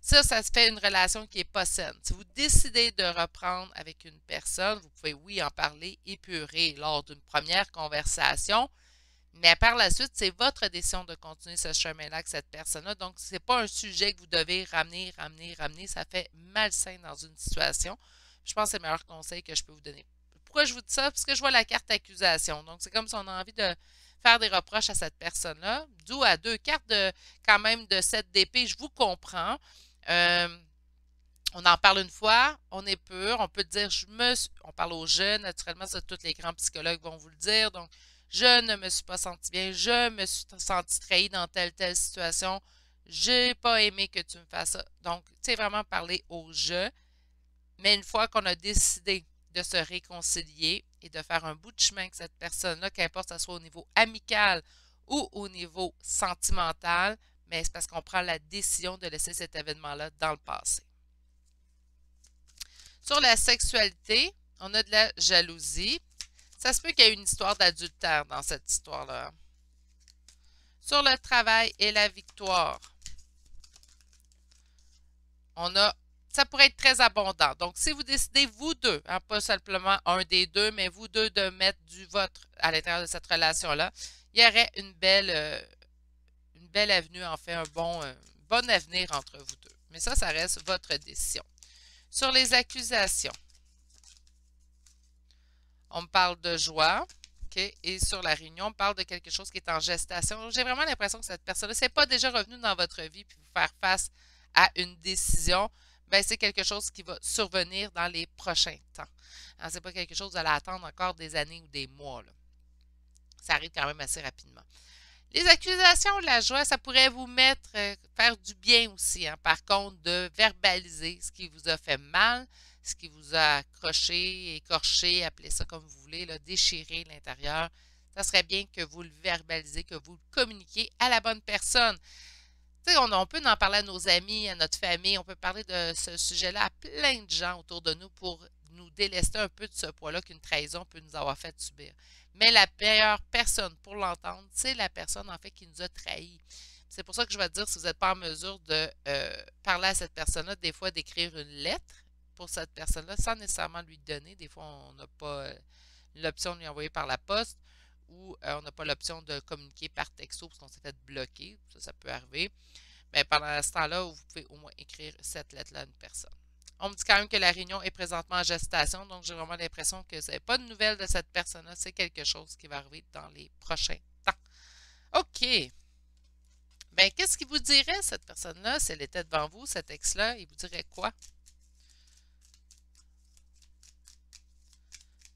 Ça se fait une relation qui n'est pas saine. Si vous décidez de reprendre avec une personne, vous pouvez, oui, en parler, épurer lors d'une première conversation, mais par la suite, c'est votre décision de continuer ce chemin-là avec cette personne-là. Donc, ce n'est pas un sujet que vous devez ramener. Ça fait malsain dans une situation. Je pense que c'est le meilleur conseil que je peux vous donner. Pourquoi je vous dis ça? Parce que je vois la carte accusation. Donc, c'est comme si on a envie de faire des reproches à cette personne-là. D'où à deux cartes quand même de 7 d'épée. Je vous comprends. On en parle une fois, on est pur, on peut dire on parle aux jeunes, naturellement, ça tous les grands psychologues vont vous le dire. Donc, je ne me suis pas senti bien, je me suis senti trahi dans telle situation, j'ai pas aimé que tu me fasses ça. Donc, tu sais, vraiment parler au je, mais une fois qu'on a décidé de se réconcilier et de faire un bout de chemin avec cette personne-là, qu'importe que ce soit au niveau amical ou au niveau sentimental, mais c'est parce qu'on prend la décision de laisser cet événement-là dans le passé. Sur la sexualité, on a de la jalousie. Ça se peut qu'il y ait une histoire d'adultère dans cette histoire-là. Sur le travail et la victoire, ça pourrait être très abondant. Donc, si vous décidez, vous deux, hein, pas simplement un des deux, mais vous deux de mettre du vôtre à l'intérieur de cette relation-là, il y aurait une belle avenue, en fait, un bon avenir entre vous deux. Mais ça reste votre décision. Sur les accusations, on me parle de joie, okay, et sur la réunion, on parle de quelque chose qui est en gestation. J'ai vraiment l'impression que cette personne-là, c'est pas déjà revenu dans votre vie puis vous faire face à une décision, ben c'est quelque chose qui va survenir dans les prochains temps. Ce n'est pas quelque chose que vous allez attendre encore des années ou des mois. Là. Ça arrive quand même assez rapidement. Les accusations de la joie, ça pourrait vous faire du bien aussi. Hein. Par contre, de verbaliser ce qui vous a fait mal, ce qui vous a accroché, écorché, appelez ça comme vous voulez, là, déchiré l'intérieur. Ça serait bien que vous le verbalisez, que vous le communiquiez à la bonne personne. On peut en parler à nos amis, à notre famille, on peut parler de ce sujet-là à plein de gens autour de nous pour nous délester un peu de ce poids-là qu'une trahison peut nous avoir fait subir. Mais la meilleure personne pour l'entendre, c'est la personne en fait qui nous a trahis. C'est pour ça que je vais te dire, si vous n'êtes pas en mesure de parler à cette personne-là, des fois d'écrire une lettre pour cette personne-là sans nécessairement lui donner. Des fois, on n'a pas l'option de lui envoyer par la poste ou on n'a pas l'option de communiquer par texto parce qu'on s'est fait bloquer. Ça peut arriver. Mais pendant ce temps-là, vous pouvez au moins écrire cette lettre-là à une personne. On me dit quand même que la réunion est présentement en gestation, donc j'ai vraiment l'impression que vous n'avez pas de nouvelles de cette personne-là. C'est quelque chose qui va arriver dans les prochains temps. OK. Bien, qu'est-ce qu'il vous dirait, cette personne-là, si elle était devant vous, cet ex-là? Il vous dirait quoi?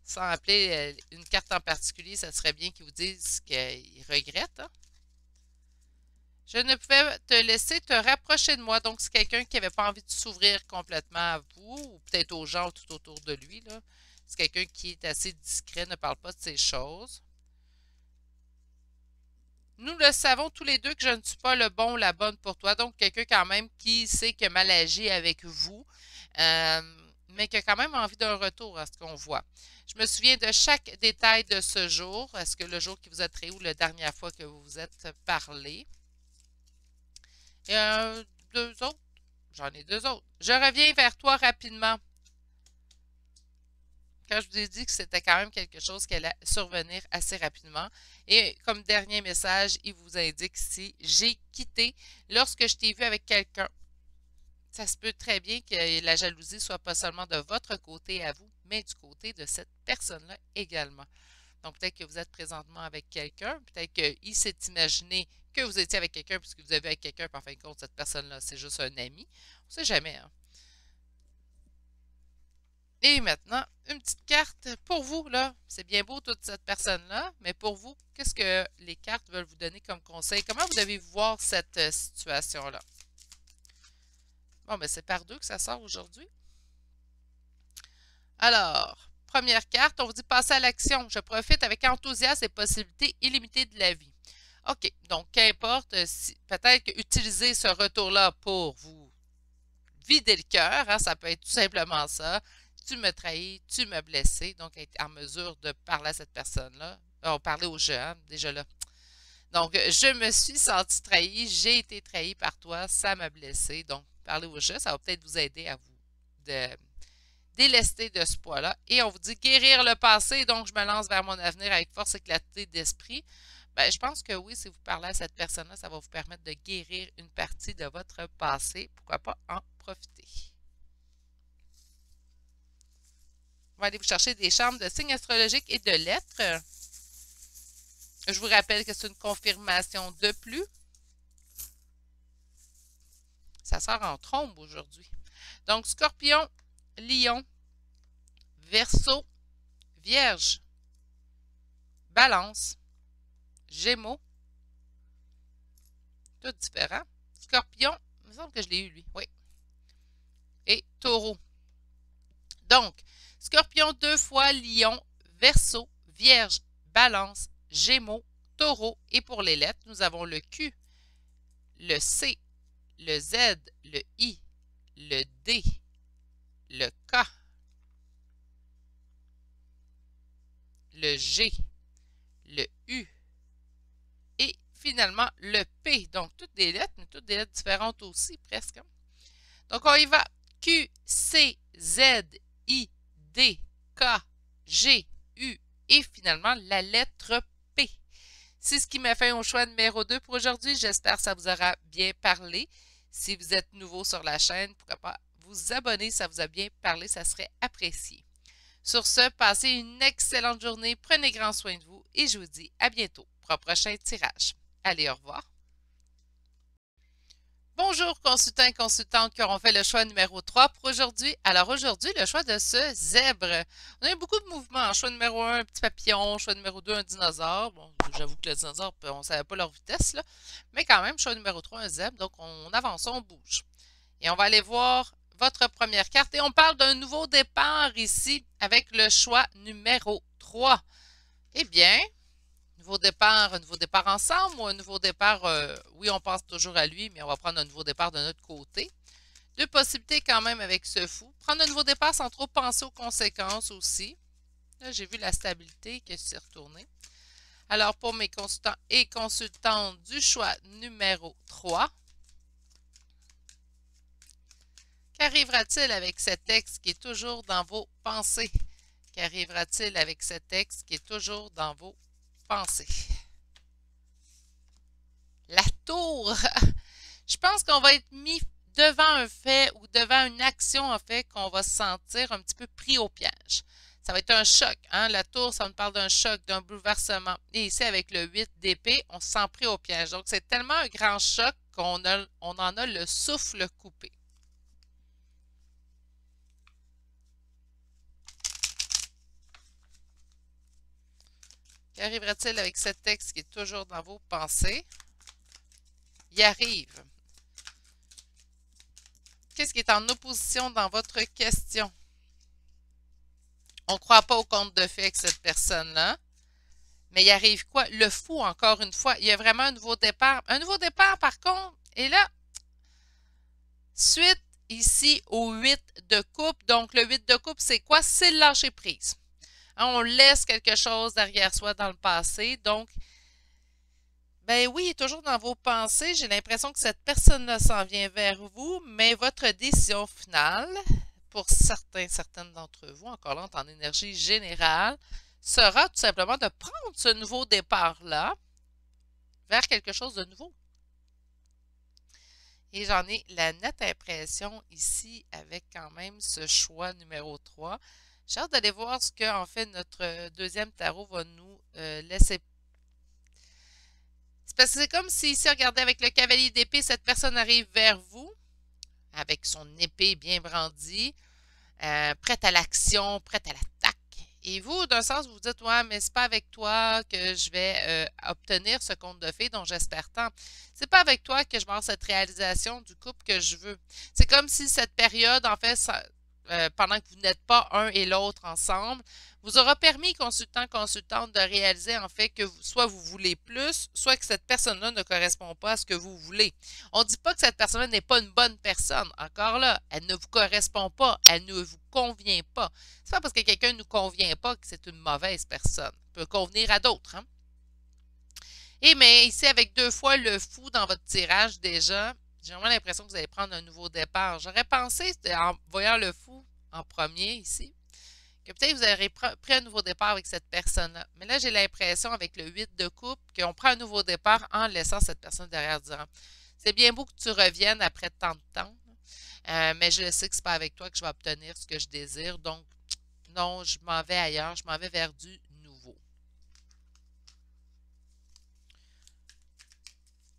Sans appeler une carte en particulier, ça serait bien qu'il vous dise qu'il regrette. Hein? Je ne pouvais te laisser te rapprocher de moi. Donc, c'est quelqu'un qui n'avait pas envie de s'ouvrir complètement à vous, ou peut-être aux gens tout autour de lui. C'est quelqu'un qui est assez discret, ne parle pas de ces choses. Nous le savons tous les deux que je ne suis pas le bon ou la bonne pour toi. Donc, quelqu'un quand même qui sait que mal agi avec vous, mais qui a quand même envie d'un retour à ce qu'on voit. Je me souviens de chaque détail de ce jour. Est-ce que le jour qui vous a trahi ou la dernière fois que vous vous êtes parlé? Et deux autres. J'en ai deux autres. Je reviens vers toi rapidement. Quand je vous ai dit que c'était quand même quelque chose qui allait survenir assez rapidement. Et comme dernier message, il vous indique ici, j'ai quitté lorsque je t'ai vu avec quelqu'un. Ça se peut très bien que la jalousie soit pas seulement de votre côté à vous, mais du côté de cette personne-là également. Donc, peut-être que vous êtes présentement avec quelqu'un, peut-être qu'il s'est imaginé que vous étiez avec quelqu'un puisque vous avez avec quelqu'un, puis en fin de compte, cette personne-là, c'est juste un ami. On ne sait jamais. Hein? Et maintenant, une petite carte pour vous, là. C'est bien beau, toute cette personne-là, mais pour vous, qu'est-ce que les cartes veulent vous donner comme conseil? Comment vous devez voir cette situation-là? Bon, ben c'est par deux que ça sort aujourd'hui. Alors, première carte, on vous dit passer à l'action. Je profite avec enthousiasme des possibilités illimitées de la vie. OK, donc qu'importe, peut-être utiliser ce retour-là pour vous vider le cœur, hein, ça peut être tout simplement ça. Tu me trahis, tu m'as blessé, donc être en mesure de parler à cette personne-là. Parler aux gens, déjà là. Donc, je me suis sentie trahie, j'ai été trahie par toi, ça m'a blessé. Donc, parler au jeu, ça va peut-être vous aider à vous délester de ce poids-là. Et on vous dit guérir le passé, donc je me lance vers mon avenir avec force et clarté d'esprit. Ben, je pense que oui, si vous parlez à cette personne-là, ça va vous permettre de guérir une partie de votre passé. Pourquoi pas en profiter? On va aller vous chercher des charmes de signes astrologiques et de lettres. Je vous rappelle que c'est une confirmation de plus. Ça sort en trombe aujourd'hui. Donc, Scorpion, Lion, Verseau, Vierge, Balance, Gémeaux. Tout différent. Scorpion, il me semble que je l'ai eu, lui. Oui. Et Taureau. Donc, Scorpion 2 fois, Lion, Verseau, Vierge, Balance, Gémeaux, Taureau. Et pour les lettres, nous avons le Q, le C, le Z, le I, le D, le K, le G, le U et finalement le P. Donc, toutes des lettres, mais toutes des lettres différentes aussi, presque. Donc, on y va. Q, C, Z, I, D, K, G, U et finalement la lettre P. C'est ce qui m'a fait au choix numéro 2 pour aujourd'hui. J'espère que ça vous aura bien parlé. Si vous êtes nouveau sur la chaîne, pourquoi pas vous abonner, ça vous a bien parlé, ça serait apprécié. Sur ce, passez une excellente journée, prenez grand soin de vous et je vous dis à bientôt pour un prochain tirage. Allez, au revoir. Bonjour consultants et consultantes qui auront fait le choix numéro 3 pour aujourd'hui. Alors aujourd'hui, le choix de ce zèbre. On a eu beaucoup de mouvements. Choix numéro 1, un petit papillon. Choix numéro 2, un dinosaure. Bon, j'avoue que le dinosaure, on ne savait pas leur vitesse, là. Mais quand même, choix numéro 3, un zèbre. Donc on avance, on bouge. Et on va aller voir votre première carte. Et on parle d'un nouveau départ ici avec le choix numéro 3. Eh bien, un nouveau départ ensemble ou un nouveau départ, oui, on pense toujours à lui, mais on va prendre un nouveau départ de notre côté. Deux possibilités quand même avec ce fou. Prendre un nouveau départ sans trop penser aux conséquences aussi. Là, j'ai vu la stabilité qui s'est retournée. Alors, pour mes consultants et consultantes du choix numéro 3, qu'arrivera-t-il avec cet texte qui est toujours dans vos pensées? Qu'arrivera-t-il avec cet texte qui est toujours dans vos pensées? La tour! Je pense qu'on va être mis devant un fait ou devant une action, en fait, qu'on va se sentir un petit peu pris au piège. Ça va être un choc. Hein? La tour, ça nous parle d'un choc, d'un bouleversement. Et ici, avec le 8 d'épée, on se sent pris au piège. Donc, c'est tellement un grand choc qu'on en a le souffle coupé. Qu'arrivera-t-il avec ce texte qui est toujours dans vos pensées? Il arrive. Qu'est-ce qui est en opposition dans votre question? On ne croit pas au conte de fées avec cette personne-là. Mais il arrive quoi? Le fou, encore une fois. Il y a vraiment un nouveau départ. Un nouveau départ, par contre, et là, suite ici au 8 de coupe. Donc, le 8 de coupe, c'est quoi? C'est le lâcher prise. Hein, on laisse quelque chose derrière soi dans le passé. Donc, ben oui, il est toujours dans vos pensées. J'ai l'impression que cette personne-là s'en vient vers vous, mais votre décision finale, pour certaines d'entre vous, encore là, en énergie générale, sera tout simplement de prendre ce nouveau départ-là vers quelque chose de nouveau. Et j'en ai la nette impression ici avec quand même ce choix numéro 3. J'ai hâte d'aller voir ce que, en fait, notre deuxième tarot va nous laisser. C'est parce que c'est comme si ici, regardez, avec le cavalier d'épée, cette personne arrive vers vous avec son épée bien brandie, prête à l'action, prête à l'attaque. Et vous, d'un sens, vous vous dites, ouais, mais c'est pas avec toi que je vais obtenir ce conte de fées dont j'espère tant. C'est pas avec toi que je vais avoir cette réalisation du couple que je veux. C'est comme si cette période, en fait, pendant que vous n'êtes pas un et l'autre ensemble, vous aura permis, consultant, consultante, de réaliser en fait que soit vous voulez plus, soit que cette personne-là ne correspond pas à ce que vous voulez. On ne dit pas que cette personne-là n'est pas une bonne personne. Encore là, elle ne vous correspond pas, elle ne vous convient pas. C'est pas parce que quelqu'un ne nous convient pas que c'est une mauvaise personne. Elle peut convenir à d'autres, hein? Et mais ici, avec 2 fois le fou dans votre tirage déjà, j'ai vraiment l'impression que vous allez prendre un nouveau départ. J'aurais pensé, en voyant le fou en premier ici, que peut-être vous aurez pris un nouveau départ avec cette personne-là. Mais là, j'ai l'impression, avec le 8 de coupe, qu'on prend un nouveau départ en laissant cette personne derrière du rang. C'est bien beau que tu reviennes après tant de temps, mais je sais que ce n'est pas avec toi que je vais obtenir ce que je désire. Donc, non, je m'en vais ailleurs, je m'en vais vers du nouveau.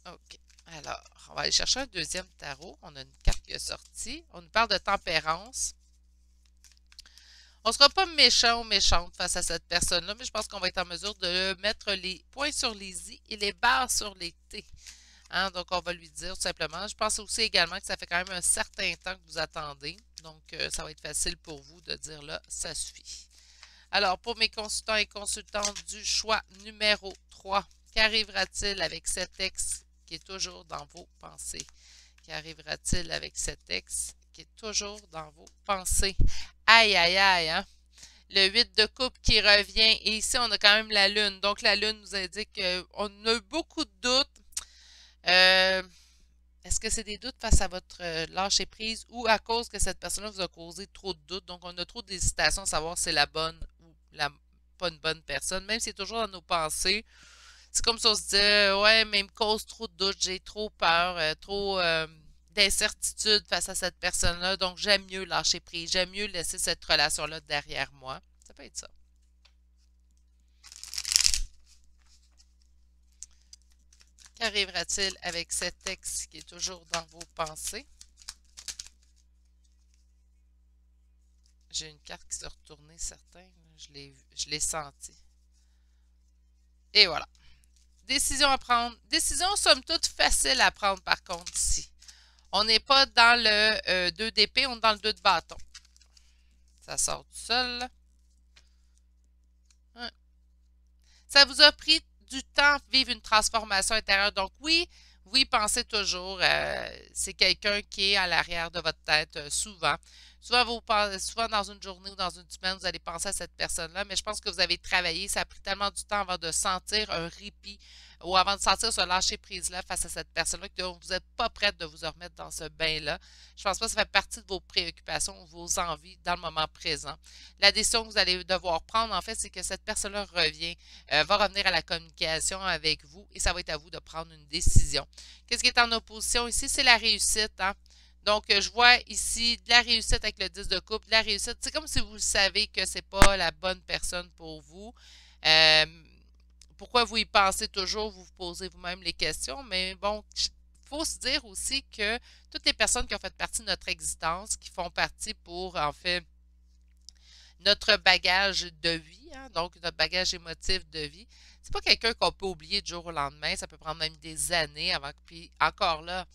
OK. Alors, on va aller chercher un deuxième tarot. On a une carte qui est sortie. On nous parle de tempérance. On ne sera pas méchant ou méchante face à cette personne-là, mais je pense qu'on va être en mesure de mettre les points sur les i et les barres sur les t. Hein? Donc, on va lui dire tout simplement. Je pense aussi également que ça fait quand même un certain temps que vous attendez. Donc, ça va être facile pour vous de dire là, ça suffit. Alors, pour mes consultants et consultantes du choix numéro 3, qu'arrivera-t-il avec cet ex qui est toujours dans vos pensées? Qu'arrivera-t-il avec cet ex qui est toujours dans vos pensées? Aïe, aïe, aïe, hein? Le 8 de coupe qui revient. Et ici, on a quand même la lune. Donc, la lune nous indique qu'on a eu beaucoup de doutes. Est-ce que c'est des doutes face à votre lâcher-prise ou à cause que cette personne-là vous a causé trop de doutes? Donc, on a trop d'hésitation à savoir si c'est la bonne ou pas une bonne personne. Même si c'est toujours dans nos pensées, c'est comme si on se dit ouais, mais il me cause trop de doutes, j'ai trop peur, trop d'incertitude face à cette personne-là. Donc, j'aime mieux lâcher prise, j'aime mieux laisser cette relation-là derrière moi. Ça peut être ça. Qu'arrivera-t-il avec cet ex qui est toujours dans vos pensées? J'ai une carte qui s'est retournée, certain. Je l'ai senti. Et voilà. Décision à prendre. Décision, somme toute, facile à prendre, par contre, ici. On n'est pas dans le 2 d'épée, on est dans le 2 de bâton. Ça sort tout seul. Hein. Ça vous a pris du temps de vivre une transformation intérieure. Donc oui, vous y pensez toujours. C'est quelqu'un qui est à l'arrière de votre tête souvent. Souvent dans une journée ou dans une semaine, vous allez penser à cette personne-là, mais je pense que vous avez travaillé. Ça a pris tellement du temps avant de sentir un répit ou avant de sentir ce lâcher-prise-là face à cette personne-là que vous n'êtes pas prête de vous remettre dans ce bain-là. Je pense pas que ça fait partie de vos préoccupations, vos envies dans le moment présent. La décision que vous allez devoir prendre, en fait, c'est que cette personne-là va revenir à la communication avec vous et ça va être à vous de prendre une décision. Qu'est-ce qui est en opposition ici? C'est la réussite, hein? Donc, je vois ici de la réussite avec le 10 de coupe, de la réussite. C'est comme si vous savez que ce n'est pas la bonne personne pour vous. Pourquoi vous y pensez toujours, vous vous posez vous-même les questions, mais bon, il faut se dire aussi que toutes les personnes qui ont fait partie de notre existence, qui font partie pour, en fait, notre bagage de vie, hein, donc notre bagage émotif de vie, c'est pas quelqu'un qu'on peut oublier du jour au lendemain, ça peut prendre même des années avant que, puis encore là,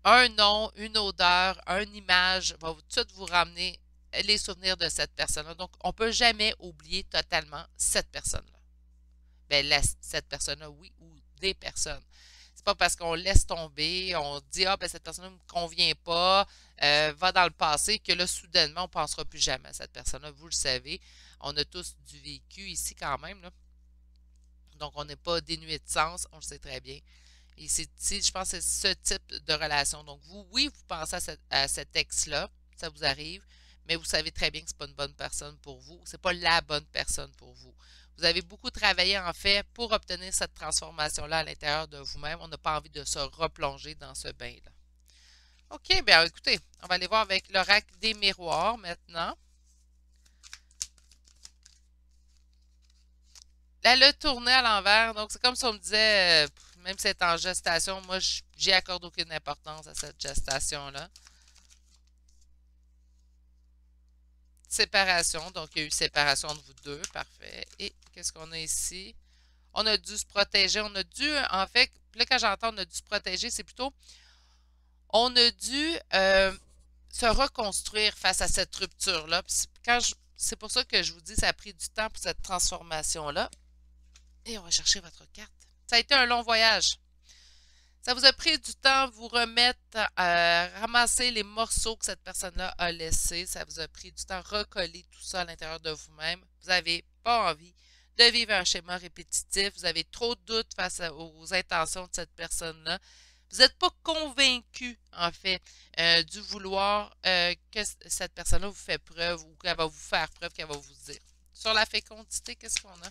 un nom, une odeur, une image va tout vous ramener les souvenirs de cette personne-là. Donc, on ne peut jamais oublier totalement cette personne-là. Ben, cette personne-là, oui, ou des personnes. C'est pas parce qu'on laisse tomber, on dit, ah, ben, cette personne-là ne me convient pas, va dans le passé, que là, soudainement, on ne pensera plus jamais à cette personne-là. Vous le savez, on a tous du vécu ici quand même, là. Donc, on n'est pas dénué de sens, on le sait très bien. Et je pense que c'est ce type de relation. Donc, vous, oui, vous pensez à cet ex-là, ça vous arrive, mais vous savez très bien que ce n'est pas une bonne personne pour vous. Ce n'est pas la bonne personne pour vous. Vous avez beaucoup travaillé, en fait, pour obtenir cette transformation-là à l'intérieur de vous-même. On n'a pas envie de se replonger dans ce bain-là. OK, bien, écoutez, on va aller voir avec l'oracle des miroirs maintenant. Elle a tourné à l'envers, donc c'est comme si on me disait, même si c'est en gestation, moi, j'y accorde aucune importance à cette gestation-là. Séparation, donc il y a eu séparation entre vous deux, parfait. Et qu'est-ce qu'on a ici? On a dû se protéger, on a dû, en fait, là quand j'entends on a dû se protéger, c'est plutôt, on a dû se reconstruire face à cette rupture-là. c'est pour ça que je vous dis, ça a pris du temps pour cette transformation-là. Et on va chercher votre carte. Ça a été un long voyage. Ça vous a pris du temps vous remettre à ramasser les morceaux que cette personne-là a laissés. Ça vous a pris du temps recoller tout ça à l'intérieur de vous-même. Vous n'avez pas envie de vivre un schéma répétitif. Vous avez trop de doutes face aux intentions de cette personne-là. Vous n'êtes pas convaincu, en fait, du vouloir que cette personne-là vous fait preuve ou qu'elle va vous faire preuve, qu'elle va vous dire. Sur la fécondité, qu'est-ce qu'on a?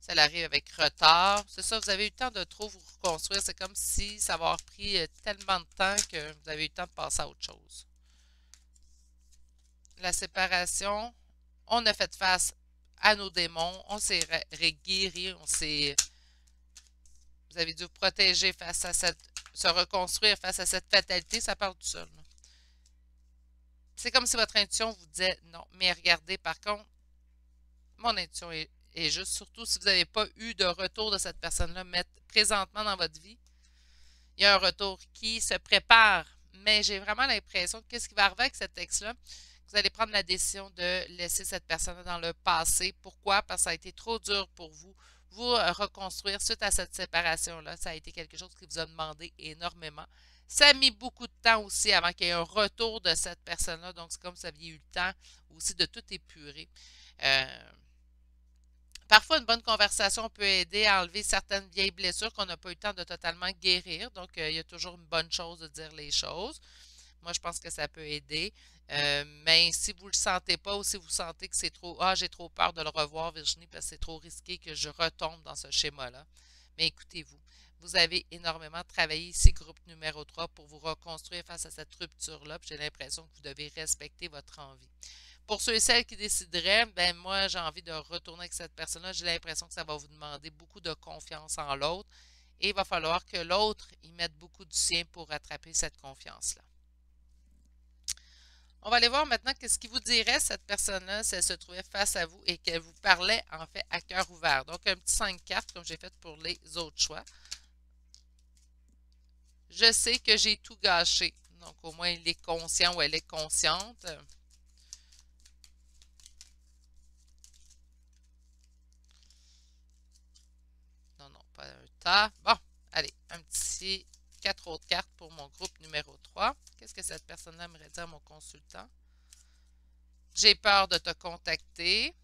Ça arrive avec retard. C'est ça, vous avez eu le temps de trop vous reconstruire. C'est comme si ça va avoir pris tellement de temps que vous avez eu le temps de passer à autre chose. La séparation, on a fait face à nos démons, on s'est guéri, vous avez dû vous protéger face à se reconstruire face à cette fatalité, ça part tout seul. C'est comme si votre intuition vous disait non, mais regardez, par contre, mon intuition est juste, surtout si vous n'avez pas eu de retour de cette personne-là présentement dans votre vie. Il y a un retour qui se prépare, mais j'ai vraiment l'impression que qu'est-ce qui va arriver avec cet texte-là? Vous allez prendre la décision de laisser cette personne dans le passé. Pourquoi? Parce que ça a été trop dur pour vous reconstruire suite à cette séparation-là. Ça a été quelque chose qui vous a demandé énormément. Ça a mis beaucoup de temps aussi avant qu'il y ait un retour de cette personne-là. Donc, c'est comme si vous aviez eu le temps aussi de tout épurer. Parfois, une bonne conversation peut aider à enlever certaines vieilles blessures qu'on n'a pas eu le temps de totalement guérir. Donc, il y a toujours une bonne chose de dire les choses. Moi, je pense que ça peut aider. Mais si vous ne le sentez pas ou si vous sentez que c'est trop, ah, j'ai trop peur de le revoir, Virginie, parce que c'est trop risqué que je retombe dans ce schéma-là. Mais écoutez-vous, vous avez énormément travaillé ici, groupe numéro 3, pour vous reconstruire face à cette rupture-là. J'ai l'impression que vous devez respecter votre envie. Pour ceux et celles qui décideraient, ben moi, j'ai envie de retourner avec cette personne-là. J'ai l'impression que ça va vous demander beaucoup de confiance en l'autre. Et il va falloir que l'autre y mette beaucoup du sien pour rattraper cette confiance-là. On va aller voir maintenant qu'est-ce qui vous dirait cette personne-là si elle se trouvait face à vous et qu'elle vous parlait en fait à cœur ouvert. Donc un petit 5 cartes comme j'ai fait pour les autres choix. Je sais que j'ai tout gâché. Donc au moins il est conscient ou elle est consciente. Non, non, pas un tas. Bon, allez, un petit 4 autres cartes pour mon groupe numéro 3. Qu'est-ce que cette personne-là aimerait dire à mon consultant? J'ai peur de te contacter.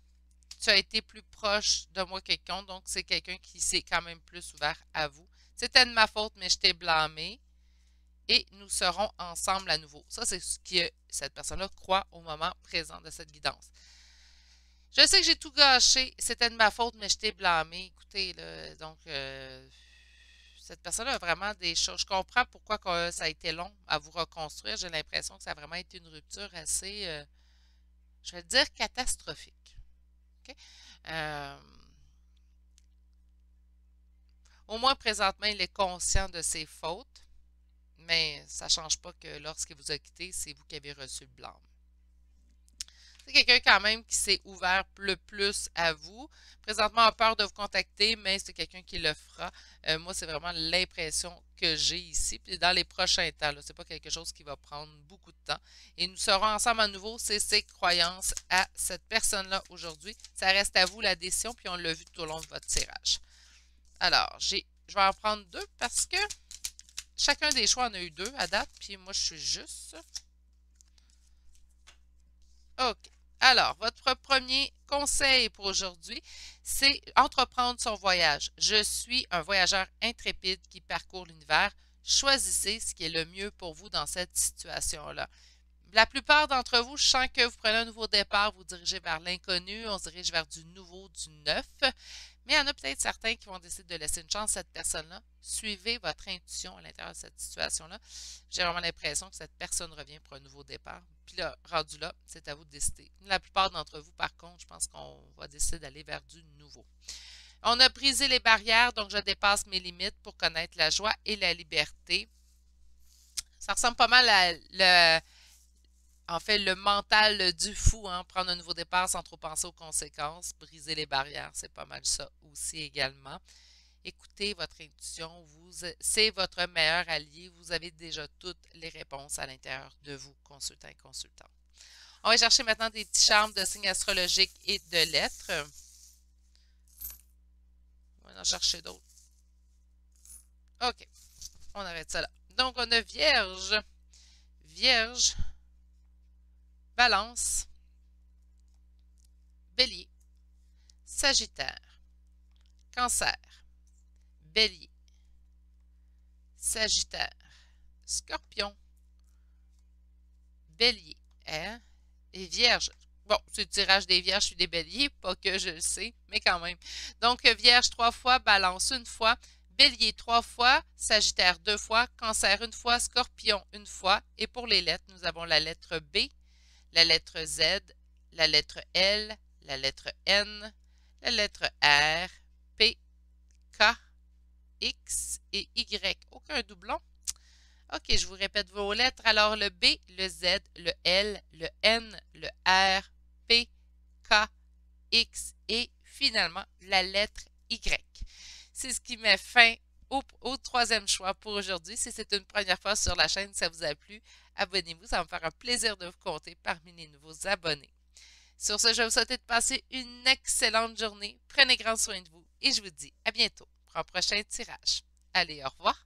Tu as été plus proche de moi que quelqu'un, donc c'est quelqu'un qui s'est quand même plus ouvert à vous. C'était de ma faute, mais je t'ai blâmé. Et nous serons ensemble à nouveau. Ça, c'est ce que cette personne-là croit au moment présent de cette guidance. Je sais que j'ai tout gâché. C'était de ma faute, mais je t'ai blâmé. Écoutez, là, donc, cette personne a vraiment des choses. Je comprends pourquoi ça a été long à vous reconstruire. J'ai l'impression que ça a vraiment été une rupture assez, je vais le dire, catastrophique. Okay? Au moins, présentement, il est conscient de ses fautes, mais ça ne change pas que lorsqu'il vous a quitté, c'est vous qui avez reçu le blâme. C'est quelqu'un quand même qui s'est ouvert le plus à vous. Présentement, a peur de vous contacter, mais c'est quelqu'un qui le fera. Moi, c'est vraiment l'impression que j'ai ici. Puis dans les prochains temps, ce n'est pas quelque chose qui va prendre beaucoup de temps. Et nous serons ensemble à nouveau. C'est ses croyances à cette personne-là aujourd'hui. Ça reste à vous la décision, puis on l'a vu tout au long de votre tirage. Alors, je vais en prendre deux parce que chacun des choix en a eu deux à date. Puis moi, je suis juste... OK. Alors, votre premier conseil pour aujourd'hui, c'est entreprendre son voyage. Je suis un voyageur intrépide qui parcourt l'univers. Choisissez ce qui est le mieux pour vous dans cette situation-là. La plupart d'entre vous, je sens que vous prenez un nouveau départ, vous dirigez vers l'inconnu, on se dirige vers du nouveau, du neuf. Mais il y en a peut-être certains qui vont décider de laisser une chance à cette personne-là. Suivez votre intuition à l'intérieur de cette situation-là. J'ai vraiment l'impression que cette personne revient pour un nouveau départ. Puis là, rendu là, c'est à vous de décider. La plupart d'entre vous, par contre, je pense qu'on va décider d'aller vers du nouveau. On a brisé les barrières, donc je dépasse mes limites pour connaître la joie et la liberté. Ça ressemble pas mal à en fait, le mental du fou, hein, prendre un nouveau départ sans trop penser aux conséquences, briser les barrières, c'est pas mal ça aussi également. Écoutez votre intuition, c'est votre meilleur allié. Vous avez déjà toutes les réponses à l'intérieur de vous, consultant et consultant. On va chercher maintenant des petits charmes de signes astrologiques et de lettres. On va en chercher d'autres. OK, on arrête ça là. Donc, on a Vierge, Vierge, Balance, Bélier, Sagittaire, Cancer, Bélier, Sagittaire, Scorpion, Bélier, hein? Et Vierge. Bon, c'est le tirage des Vierges et des Béliers, pas que je le sais, mais quand même. Donc, Vierge 3 fois, Balance 1 fois, Bélier 3 fois, Sagittaire 2 fois, Cancer 1 fois, Scorpion 1 fois. Et pour les lettres, nous avons la lettre B, la lettre Z, la lettre L, la lettre N, la lettre R, P, K, X et Y. Aucun doublon. OK, je vous répète vos lettres. Alors, le B, le Z, le L, le N, le R, P, K, X et finalement la lettre Y. C'est ce qui met fin au troisième choix pour aujourd'hui. Si c'est une première fois sur la chaîne, ça vous a plu, abonnez-vous. Ça va me faire un plaisir de vous compter parmi les nouveaux abonnés. Sur ce, je vais vous souhaiter de passer une excellente journée. Prenez grand soin de vous et je vous dis à bientôt pour un prochain tirage. Allez, au revoir.